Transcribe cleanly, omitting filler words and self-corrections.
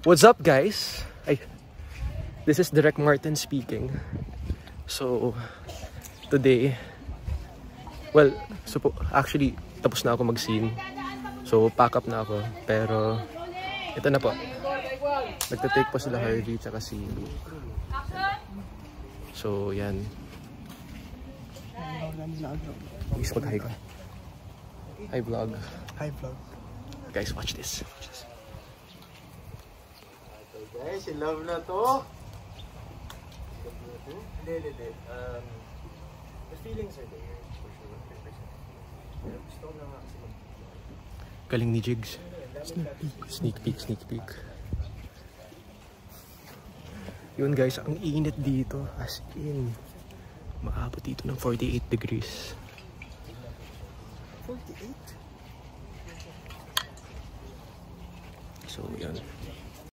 What's up, guys? This is Direct Martin speaking. So, today, well, actually, tapos na ako mag-scene. So, pack up na ako. Pero, ito na po. Nagtatake pa sila Harvey tsaka si Luke. So, yan. Please mag-hi ka. Hi, vlog. Hi, vlog. Guys, watch this. Watch this. Guys, in love na to. Hindi. The feelings are there, for sure. Gusto ko na nga kasi Galing ni Jigs. Sneak peek. Yun guys, ang init dito. As in, maabot dito ng 48 degrees. 48? So, yan.